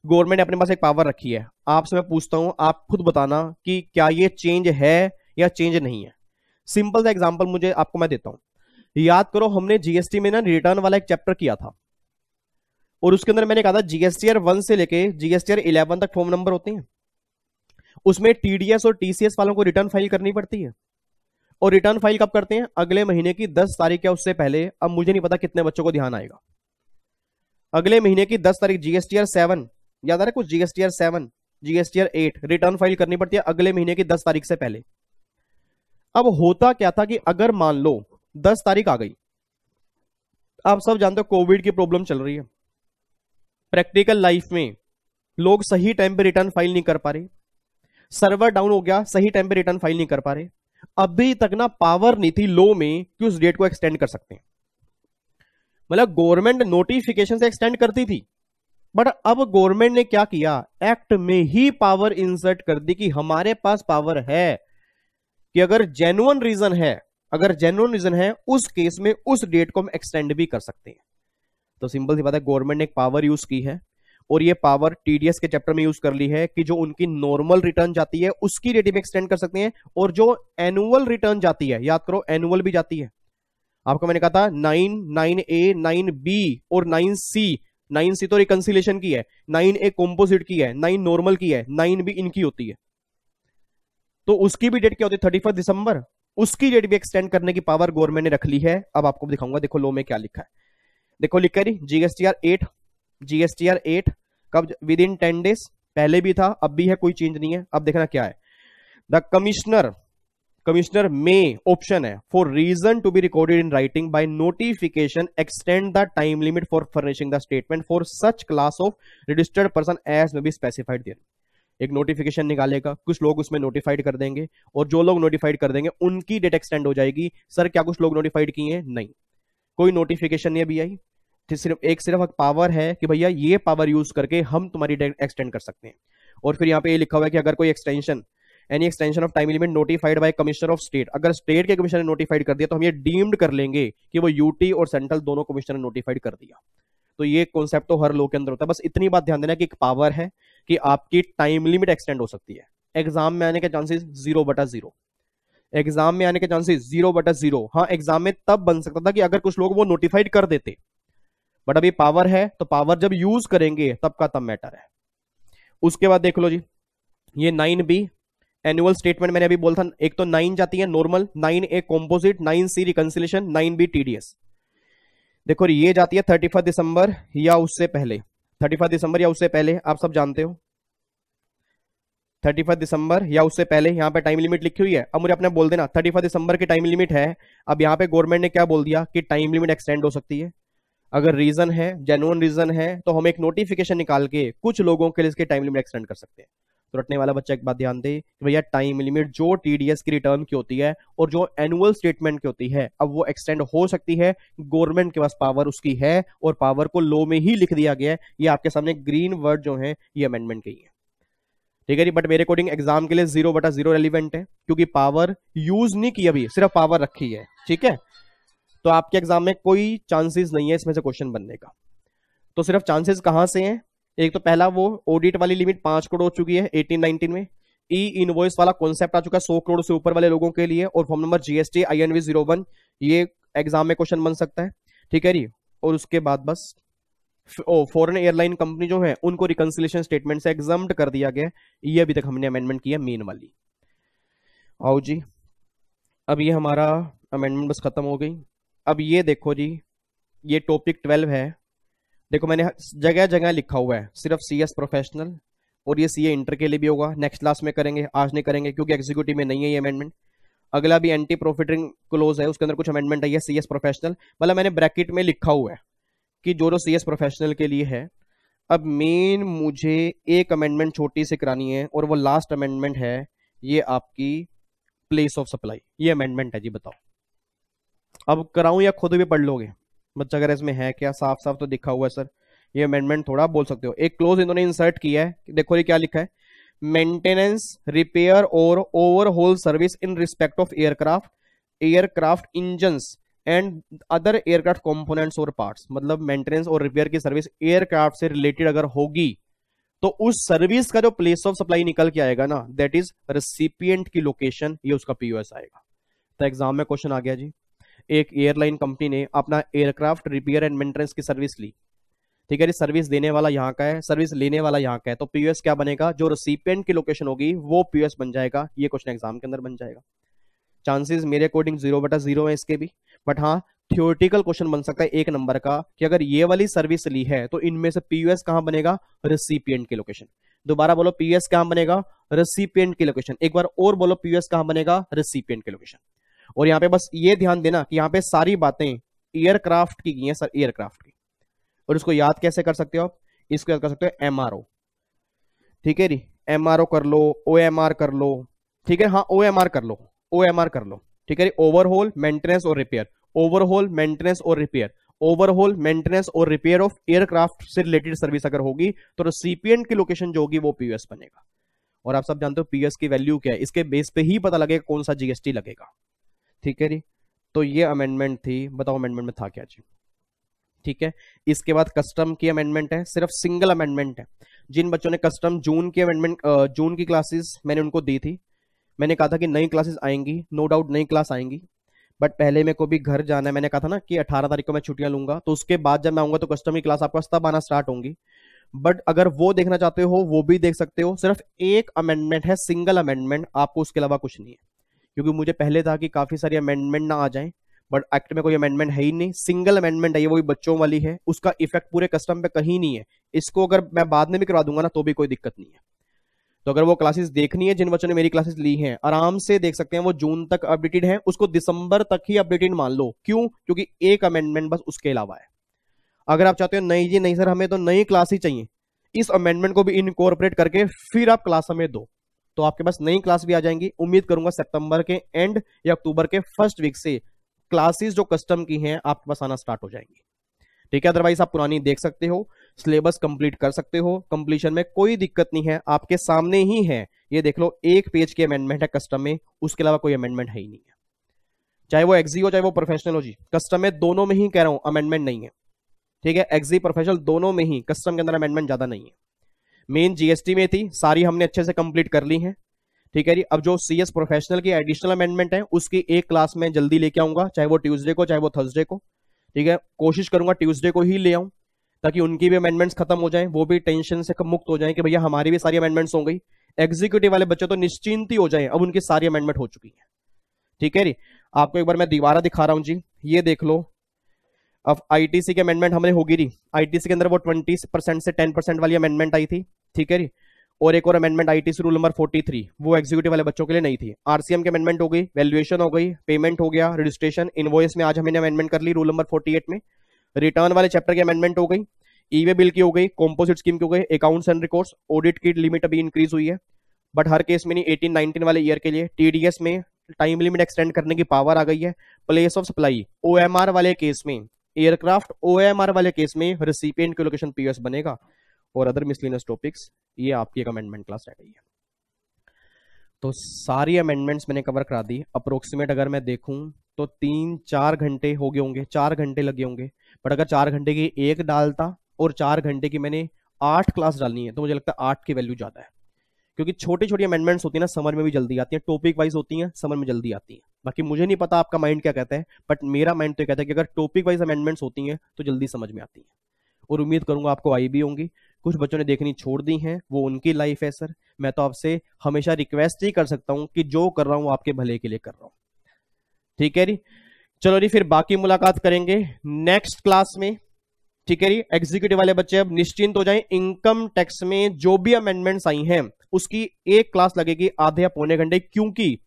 गवर्नमेंट ने अपने पास एक पावर रखी है। आपसे मैं पूछता हूं, आप खुद बताना कि क्या ये चेंज है या चेंज नहीं है। सिंपल सा एग्जांपल मुझे आपको मैं देता हूं। याद करो, हमने GST में ना रिटर्न वाला एक चैप्टर किया था, और उसके अंदर मैंने कहा था GSTR 1 से लेके GSTR 11 तक फॉर्म नंबर होते हैं। उसमें TDS और TCS वालों को रिटर्न फाइल करनी पड़ती है। और रिटर्न फाइल कब करते हैं? अगले महीने की 10 तारीख या उससे पहले। अब मुझे नहीं पता कितने बच्चों को ध्यान आएगा। अगले महीने की 10 तारीख GSTR 7, याद आ रहा है कुछ? GSTR 7, GSTR 8 रिटर्न फाइल करनी पड़ती है अगले महीने की 10 तारीख से पहले। अब होता क्या था कि अगर मान लो 10 तारीख आ गई, आप सब जानते हो कोविड की प्रॉब्लम चल रही है, प्रैक्टिकल लाइफ में लोग सही टाइम पे रिटर्न फाइल नहीं कर पा रहे, सर्वर डाउन हो गया, सही टाइम पे रिटर्न फाइल नहीं कर पा रहे। अभी तक ना पावर नहीं थी लो में कि उस डेट को एक्सटेंड कर सकते हैं। मतलब गवर्नमेंट नोटिफिकेशन से एक्सटेंड करती थी, बट अब गवर्नमेंट ने क्या किया? एक्ट में ही पावर इंसर्ट कर दी कि हमारे पास पावर है कि अगर जेन्युइन रीजन है, अगर जेन्युइन रीजन है उस केस में उस डेट को हम एक्सटेंड भी कर सकते हैं। तो सिंपल सी बात है, गवर्नमेंट ने एक पावर यूज की है, और ये पावर TDS के चैप्टर में यूज कर ली है कि जो उनकी नॉर्मल रिटर्न जाती है उसकी डेट में एक्सटेंड कर सकते हैं, और जो एनुअल रिटर्न जाती है, याद करो एनुअल भी जाती है। आपको मैंने कहा था 9, 9A, 9B और 9C। 9C तो रिकंसिलेशन की है, 9A कॉम्पोजिट की है, 9 नॉर्मल की है, 9B इनकी होती है। तो उसकी भी डेट क्या होती है? 31 दिसंबर। उसकी डेट भी एक्सटेंड करने की पावर गवर्नमेंट ने रख ली है। अब आपको दिखाऊंगा, देखो लो में क्या लिखा है। देखो लिखा है GSTR 8, GSTR 8 कब? With in 10 days. पहले भी था, अब भी है, कोई चेंज नहीं है। अब देखना क्या है। द कमिश्नर में ऑप्शन है for reason to be recorded in writing by notification extend the time limit for furnishing the statement for such class of registered person as may be specified there. एक notification निकालेगा, कुछ लोग उसमें notified कर देंगे, और जो लोग नोटिफाइड कर देंगे उनकी डेट एक्सटेंड हो जाएगी। सर क्या कुछ लोग नोटिफाइड किए हैं? नहीं, कोई नोटिफिकेशन नहीं अभी आई, सिर्फ पावर है कि भैया ये पावर यूज करके हम तुम्हारी डेट एक्सटेंड कर सकते हैं। और फिर यहाँ पे ये लिखा हुआ है कि अगर कोई extension, any extension of time limit notified by commissioner of state, अगर स्टेट के कमिश्नर ने नोटिफाइड कर दिया तो हम ये डीम्ड कर लेंगे कि वो यूटी और सेंट्रल दोनों कमिश्नर ने नोटिफाइड कर दिया। तो ये कॉन्सेप्ट तो हर लॉ के अंदर होता है। बस इतनी बात ध्यान देना कि एक पावर है कि आपकी टाइम लिमिट एक्सटेंड हो सकती है। एग्जाम में आने के चांसेस 0/0, एग्जाम में आने के चांसेस 0/0। हाँ, एग्जाम में तब बन सकता था कि अगर कुछ लोग वो नोटिफाइड कर देते, बट अभी पावर है तो पावर जब यूज करेंगे तब का तब मैटर है। उसके बाद देख लो जी, ये 9B एनुअल स्टेटमेंट मैंने अभी बोला था, एक तो 9 जाती है normal, 9A composite, 9C reconciliation, 9B TDS। देखो ये जाती है 31 दिसंबर या उससे पहले, 31 दिसंबर या उससे पहले, आप सब जानते हो 31 दिसंबर या उससे पहले। यहां पे टाइम लिमिट लिखी हुई है। अब मुझे अपने बोल देना 31 दिसंबर की टाइम लिमिट है। अब यहां पे गवर्नमेंट ने क्या बोल दिया कि टाइम लिमिट एक्सटेंड हो सकती है। अगर रीजन है, जेन्युइन रीजन है, तो हम एक नोटिफिकेशन निकाल के कुछ लोगों के लिए इसके टाइम लिमिट एक्सटेंड कर सकते हैं। तो रटने वाला बच्चा एक बात ध्यान दे कि भैया टाइम लिमिट जो TDS की रिटर्न की होती है और जो एनुअल स्टेटमेंट की होती है, अब वो एक्सटेंड हो सकती है। गवर्नमेंट के पास पावर उसकी है, और पावर को लॉ में ही लिख दिया गया है। ये आपके सामने ग्रीन वर्ड जो है ये अमेंडमेंट की है, ठीक है जी। बट मेरे अकॉर्डिंग एग्जाम के लिए 0/0 रेलिवेंट है, क्योंकि पावर यूज नहीं की, अभी सिर्फ पावर रखी है, ठीक है। तो आपके एग्जाम में कोई चांसेस नहीं है इसमें से क्वेश्चन बनने का। तो सिर्फ चांसेस कहां से हैं? एक तो पहला वो ऑडिट वाली लिमिट 5 करोड़ हो चुकी है 18-19 में। ई इनवॉइस वाला कॉन्सेप्ट आ चुका है 100 करोड़ से ऊपर वाले लोगों के लिए। और फॉर्म नंबर जीएसटी INV 01, ये एग्जाम में क्वेश्चन बन सकता है, ठीक है जी। और उसके बाद बस फॉरेन एयरलाइन कंपनी जो है उनको रिकंसिलिएशन स्टेटमेंट से एग्जम्प्ट कर दिया गया। ये अभी तक हमने अमेंडमेंट किया मेन वाली। आओ जी, अब ये हमारा अमेंडमेंट बस खत्म हो गई। अब ये देखो जी, ये टॉपिक 12 है। देखो मैंने जगह जगह लिखा हुआ है सिर्फ CS प्रोफेशनल, और ये CA इंटर के लिए भी होगा, नेक्स्ट क्लास में करेंगे, आज नहीं करेंगे क्योंकि एग्जीक्यूटिव में नहीं है ये अमेंडमेंट। अगला भी एंटी प्रॉफिटिंग क्लोज है, उसके अंदर कुछ अमेंडमेंट आई है CS प्रोफेशनल, मतलब मैंने ब्रैकेट में लिखा हुआ है कि जो CS प्रोफेशनल के लिए है। अब मेन मुझे एक अमेंडमेंट छोटी सी करानी है, और वो लास्ट अमेंडमेंट है, ये आपकी प्लेस ऑफ सप्लाई, ये अमेंडमेंट है जी। बताओ अब कराऊं या खुद भी पढ़ लोगे? बच्चा अगर इसमें है क्या, साफ साफ तो दिखा हुआ है सर, ये अमेंडमेंट थोड़ा बोल सकते हो। एक क्लोज इन्होंने इंसर्ट किया है, देखो ये क्या लिखा है, मेंटेनेंस, रिपेयर और overhaul service in respect of aircraft engines and other aircraft components और पार्ट्स। मतलब मेंटेनेंस और रिपेयर की सर्विस एयरक्राफ्ट से रिलेटेड अगर होगी तो उस सर्विस का जो प्लेस ऑफ सप्लाई निकल के आएगा ना, दैट इज रेसिपिएंट की लोकेशन, ये उसका POS आएगा। तो एग्जाम में क्वेश्चन आ गया जी, एक एयरलाइन कंपनी ने अपना एयरक्राफ्ट रिपेयर एंड मेंटेनेंस की सर्विस ली, ठीक है, सर्विस देने वाला यहाँ का है, सर्विस लेने वाला यहाँ का है, तो POS क्या बनेगा, जो रेसिपिएंट की लोकेशन होगी वो POS बन जाएगा। ये क्वेश्चन एग्जाम के अंदर बन जाएगा। चांसेस मेरे अकॉर्डिंग 0/0 है इसके भी, बट हाँ थियोरेटिकल क्वेश्चन बन सकता है 1 नंबर का कि अगर ये वाली सर्विस ली है तो इनमें से POS कहां बनेगा, रेसिपिएंट की लोकेशन। दोबारा बोलो, POS कहां बनेगा, रेसिपिएंट की लोकेशन। एक बार और बोलो, POS कहां बनेगा, रेसिपिएंट की लोकेशन। और यहाँ पे बस ये ध्यान देना कि यहाँ पे सारी बातें एयरक्राफ्ट की हैं सर, एयरक्राफ्ट की। और इसको याद कैसे कर सकते हो आप, इसको याद कर सकते हो MRO, ठीक है जी, MRO कर लो, OMR कर लो, ठीक है, हाँ OMR कर लो, OMR कर लो, ठीक है, ओवरहोल मेंटेनेंस और रिपेयर, ओवरहोल मेंटेनेंस और रिपेयर, ओवरहोल मेंटेनेंस और रिपेयर ऑफ एयरक्राफ्ट से रिलेटेड सर्विस अगर होगी तो रेसिपिएंट की लोकेशन जो होगी वो POS बनेगा। और आप सब जानते हो POS की वैल्यू क्या है, इसके बेस पे ही पता लगेगा कौन सा GST लगेगा, ठीक है जी। तो ये अमेंडमेंट थी, बताओ अमेंडमेंट में था क्या जी, ठीक है। इसके बाद कस्टम की अमेंडमेंट है, सिर्फ सिंगल अमेंडमेंट है। जिन बच्चों ने कस्टम जून की अमेंडमेंट, जून की क्लासेस मैंने उनको दी थी, मैंने कहा था कि नई क्लासेस आएंगी, नो डाउट नई क्लास आएंगी, बट पहले मेरे को भी घर जाना है। मैंने कहा था ना कि 18 तारीख को मैं छुट्टियां लूंगा, तो उसके बाद जब मैं आऊंगा तो कस्टम की क्लास आपके पास तब आना स्टार्ट होंगी। बट अगर वो देखना चाहते हो वो भी देख सकते हो। सिर्फ एक अमेंडमेंट है, सिंगल अमेंडमेंट, आपको उसके अलावा कुछ नहीं है, क्योंकि मुझे पहले था कि काफी सारी अमेंडमेंट ना आ जाए, बट एक्ट में कोई अमेंडमेंट है ही नहीं, सिंगल अमेंडमेंट है, ये वही बच्चों वाली है, उसका इफेक्ट पूरे कस्टम पे कहीं नहीं है। इसको अगर मैं बाद में भी करवा दूंगा ना तो भी कोई दिक्कत नहीं है। तो अगर वो क्लासेस देखनी है, जिन बच्चों ने मेरी क्लासेस ली हैं आराम से देख सकते हैं, वो जून तक अपडेटेड है, उसको दिसंबर तक ही अपडेटेड मान लो। क्यों? क्योंकि एक अमेंडमेंट बस उसके अलावा है। अगर आप चाहते हो नहीं जी नहीं सर हमें तो नई क्लास ही चाहिए, इस अमेंडमेंट को भी इनकॉर्पोरेट करके फिर आप क्लास हमें दो, तो आपके पास नई क्लास भी आ जाएंगी। उम्मीद करूंगा सितंबर के एंड या अक्टूबर के फर्स्ट वीक से क्लासेस जो कस्टम की हैं आपके पास आना स्टार्ट हो जाएंगी, ठीक है। अदरवाइज आप पुरानी देख सकते हो, सिलेबस कंप्लीट कर सकते हो, कंप्लीशन में कोई दिक्कत नहीं है, आपके सामने ही है। ये देख लो, एक पेज की अमेंडमेंट है कस्टम में, उसके अलावा कोई अमेंडमेंट है ही नहीं है। चाहे वो एक्जी हो चाहे वो प्रोफेशनल हो जी, कस्टम में दोनों में ही कह रहा हूं अमेंडमेंट नहीं है, ठीक है। एक्जी प्रोफेशनल दोनों में ही, कस्टम के अंदर अमेंडमेंट ज्यादा नहीं है। मेन GST में थी, सारी हमने अच्छे से कंप्लीट कर ली है, ठीक है जी। अब जो CS प्रोफेशनल की एडिशनल अमेंडमेंट है उसकी एक क्लास में जल्दी लेके आऊंगा, चाहे वो ट्यूसडे को चाहे वो थर्सडे को, ठीक है। कोशिश करूंगा ट्यूसडे को ही ले आऊं ताकि उनकी भी अमेंडमेंट्स खत्म हो जाएं, वो भी टेंशन से मुक्त हो जाएं कि भैया हमारी भी सारी अमेंडमेंट्स हो गई। एग्जीक्यूटिव वाले बच्चे तो निश्चिंत ही हो जाएं, अब उनकी सारी अमेंडमेंट हो चुकी है, ठीक है जी। आपको एक बार मैं दोबारा दिखा रहा हूं जी, ये देख लो। अब ITC की अमेंडमेंट हमने होगी जी, ITC के अंदर वो 20% से 10% वाली अमेंडमेंट आई थी, ठीक है जी। और एक और अमेंडमेंट ITC रूल नंबर 43, वो एग्जीक्यूटिव वाले बच्चों के लिए नहीं थी। RCM की अमेंडमेंट हो गई, वैल्यूएशन हो गई, पेमेंट हो गया, रजिस्ट्रेशन, इनवॉइस में आज हमने अमेंडमेंट कर ली रूल नंबर 48 में। रिटर्न वाले चैप्टर की अमेंडमेंट हो गई, ई-वे बिल की हो गई, कॉम्पोजिट स्कीम की हो गई, अकाउंट्स एंड रिकॉर्ड्स, ऑडिट की लिमिट अभी इंक्रीज हुई है, बट हर केस में नहीं, 18-19 वाले ईयर के लिए। TDS में टाइम लिमिट एक्सटेंड करने की पावर आ गई है। प्लेस ऑफ सप्लाई OMR वाले केस में, एयरक्राफ्ट OMR वाले केस में रेसिपिएंट की लोकेशन POS बनेगा। और अदर मिसलिनियस टॉपिक्स, ये आपकी एक अमेंडमेंट क्लास रह गई है। तो सारी अमेंडमेंट्स मैंने कवर करा दी। अप्रोक्सीमेट अगर मैं देखूं तो 3-4 घंटे हो गए होंगे, 4 घंटे लगे होंगे, बट अगर 4 घंटे की एक डालता और 4 घंटे की मैंने 8 क्लास डालनी है तो मुझे लगता है 8 की वैल्यू ज्यादा है, क्योंकि छोटी छोटी अमेंडमेंट्स होती है ना, समझ में भी जल्दी आती है, टॉपिक वाइज होती हैं, समझ में जल्दी आती है। बाकी मुझे नहीं पता आपका माइंड क्या कहता है, बट मेरा माइंड तो कहता है कि अगर टॉपिक वाइज अमेंडमेंट्स होती हैं तो जल्दी समझ में आती है। और उम्मीद करूंगा आपको आई भी होंगी। कुछ बच्चों ने देखनी छोड़ दी हैं, वो उनकी लाइफ है सर। मैं तो आपसे हमेशा रिक्वेस्ट ही कर सकता हूं कि जो कर रहा हूं आपके भले के लिए कर रहा हूं। ठीक है जी, चलो जी, फिर बाकी मुलाकात करेंगे नेक्स्ट क्लास में। ठीक है जी, एग्जीक्यूटिव वाले बच्चे अब निश्चिंत हो जाएं। इनकम टैक्स में जो भी अमेंडमेंट्स आई हैं उसकी एक क्लास लगेगी आधे या पौने घंटे, क्योंकि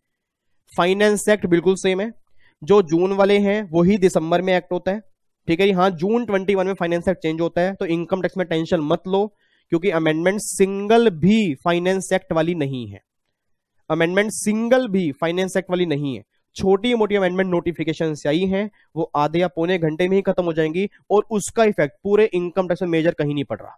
फाइनेंस एक्ट बिल्कुल सेम है। जो जून वाले हैं वही दिसंबर में एक्ट होता है। ठीक है जी, हाँ, जून 21 में फाइनेंस एक्ट चेंज होता है, तो इनकम टैक्स में टेंशन मत लो, क्योंकि अमेंडमेंट सिंगल भी फाइनेंस एक्ट वाली नहीं है। अमेंडमेंट सिंगल भी फाइनेंस एक्ट वाली नहीं है। छोटी मोटी अमेंडमेंट नोटिफिकेशन से आई हैं, वो आधे या पौने घंटे में ही खत्म हो जाएंगी, और उसका इफेक्ट पूरे इनकम टैक्स में मेजर कहीं नहीं पड़ रहा।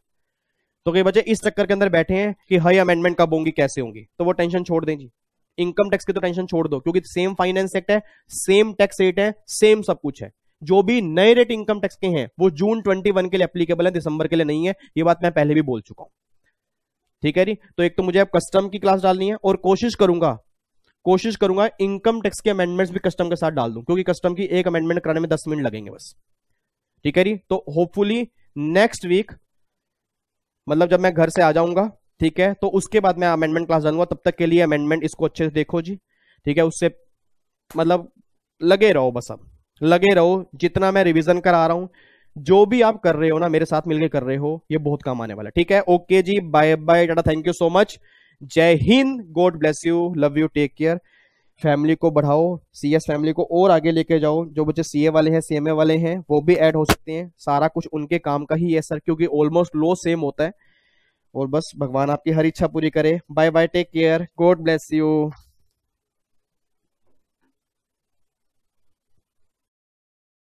तो कई बच्चे इस चक्कर के अंदर बैठे हैं कि हाई अमेंडमेंट कब होंगी, कैसे होंगी, तो वो टेंशन छोड़ दें जी। इनकम टैक्स की तो टेंशन छोड़ दो, क्योंकि सेम फाइनेंस एक्ट है, सेम टैक्स रेट है, सेम सब कुछ है। जो भी नए रेट इनकम टैक्स के हैं वो जून 21 के लिए एप्लीकेबल है, दिसंबर के लिए नहीं है। ये बात मैं पहले भी बोल चुका हूं। ठीक है जी, तो एक तो मुझे अब कस्टम की क्लास डालनी है, और कोशिश करूंगा इनकम टैक्स के अमेंडमेंट्स भी कस्टम के साथ डाल दूं, क्योंकि कस्टम की एक अमेंडमेंट कराने में 10 मिनट लगेंगे बस। ठीक है जी, तो होपफुली नेक्स्ट वीक, मतलब जब मैं घर से आ जाऊंगा, ठीक है, तो उसके बाद मैं अमेंडमेंट क्लास डालूंगा। तब तक के लिए अमेंडमेंट इसको अच्छे से देखो जी। ठीक है, उससे मतलब लगे रहो, बस अब लगे रहो। जितना मैं रिवीजन करा रहा हूं, जो भी आप कर रहे हो ना, मेरे साथ मिलकर कर रहे हो, ये बहुत काम आने वाला है। ठीक है, ओके जी, bye bye, tata, thank you so much, जय Hind, God bless you, love you, take care. Family को बढ़ाओ, सीएस फैमिली को और आगे लेके जाओ। जो बच्चे सीए वाले हैं, सीएमए वाले हैं, वो भी ऐड हो सकते हैं। सारा कुछ उनके काम का ही है सर, क्योंकि ऑलमोस्ट लो सेम होता है। और बस भगवान आपकी हर इच्छा पूरी करे। Bye bye, take care, God bless you.